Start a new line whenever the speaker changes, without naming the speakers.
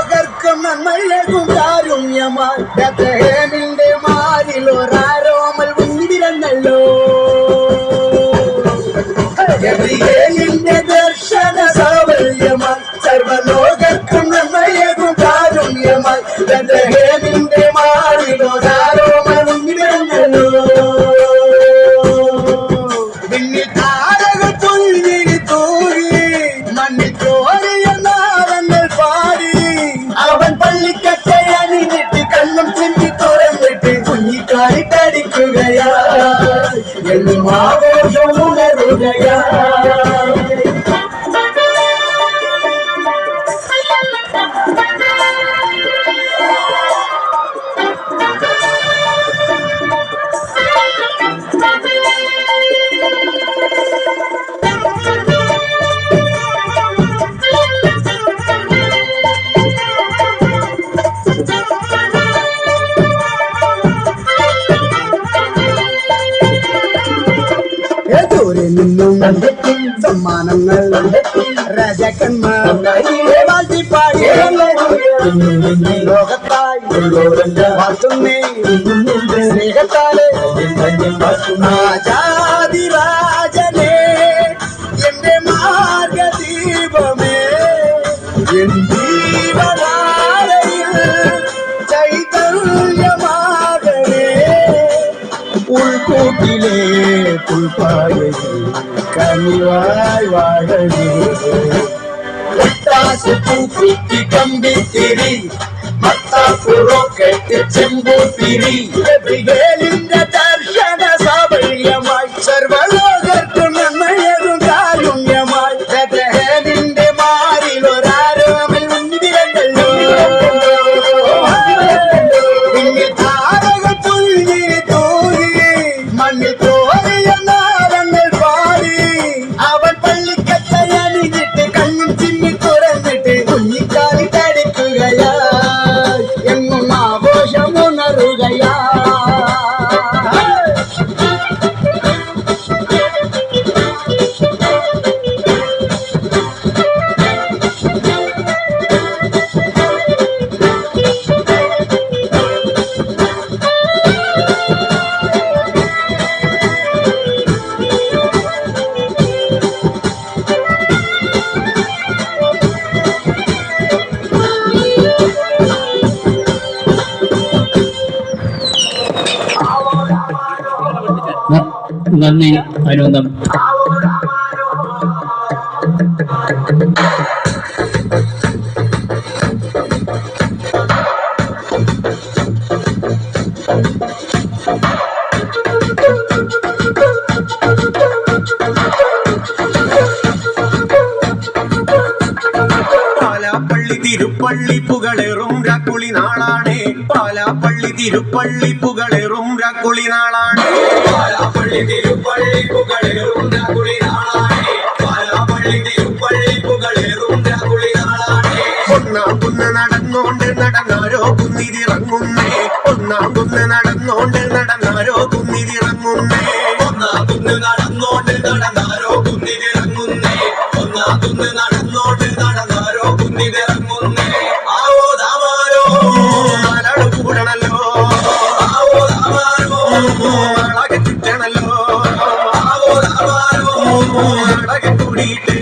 സർവലോകർക്കും നന്മഴകും കാരുണ്യമായി ബേത്ലഹേമിന്റെ മാറിൽ ഒരാരോമൽ ഉണ്ടിരന്നല്ലോ. ഗബ്രിയേലിന്റെ ദർശന സാഫല്യമായി സർവലോകർക്കും നന്മഴകും കാരുണ്യമായി ബേത്ലഹേമിന്റെ മാറിൽ ഒരാരോമൽ ഉണ്ടിരന്നല്ലോ. ടിക്കുകയാ എന്നും ആഘോഷമുണരുകയാ. നിന്നും സമ്മാനങ്ങൾ രാജാക്കന്മാർ വാഴ്ത്തിപ്പാടി ലോകത്തായി സ്നേഹത്താലെ രാജാതിരാജനെ എന്റെ മാർഗദീപമേ എൻ ജീവനാരയിൽ ചൈതന്യമാകണേ. ഉൾക്കൂട്ടിലെ പുൽപ്പായയിൽ കനിവായി വാഴണേ. പൂക്കുത്തി കമ്പിത്തിരി മത്താപ്പുറക്കെട്ട് ചെമ്പൂത്തിരി ഗബ്രിയേലിന്റെ ദർശന സാഫല്യമായി സർവലോകർക്കും നന്മഴകും കാരുണ്യമായി ബേത്ലഹേമിന്റെ മാറിൽ ഒരാരോമൽ ഉണ്ടിരന്നല്ലോ. പിന്നെ താരകൾ പുൽകിരി തൂകി മണ്ണിൽ തോറിയ നാരങ്ങൾ പാടി അവൻ പള്ളിക്കത്തയണിഞ്ഞിട്ട് കണ്ണും ചിമ്മി തുറന്നിട്ട് കുഞ്ഞിക്കാലി തടിക്കുകയാ എങ്ങും ആഘോഷമുണരുകയാ.
നന്ദി അനുബന്ധം.
പാലാപ്പള്ളി തിരുപ്പള്ളി പുകളേറും രാക്കുളി നാളാണേ. പാലാപ്പള്ളി തിരുപ്പള്ളി പുകളേറും രാക്കുളി നാളാണേ. പാലാപ്പള്ളി തിരുപ്പള്ളി പുകളേറും രാക്കുളി നാളാണേ. പാലാപ്പള്ളി തിരുപ്പള്ളി പുകളേറും രാക്കുളി നാളാണേ. ഒന്നാം കുന്ന് നടന്നോണ്ട് നടന്നാരോ കുന്നിതിറങ്ങുന്നേ. ഒന്നാം കുന്ന് നടന്നോണ്ട് നടന്നാരോ കുന്നിതിറങ്ങുന്നേ. ഒന്നാം കുന്ന് നടന്നോണ്ട് നടന്നാരോ കുന്നിതിറങ്ങുന്നേ. ഒന്നാം കുന്ന് നടന്നോണ്ട് നടന്നാരോ കുന്നിതിറങ്ങുന്നേ. ആവോ ദാമാരോ നാലാട് കൂടണല്ലോ. ആവോ ദാമാരോ നാളാകെ ചുറ്റണല്ലോ. ആവോ ദാമാരോ നാളാകെ കൂടിയിട്ട്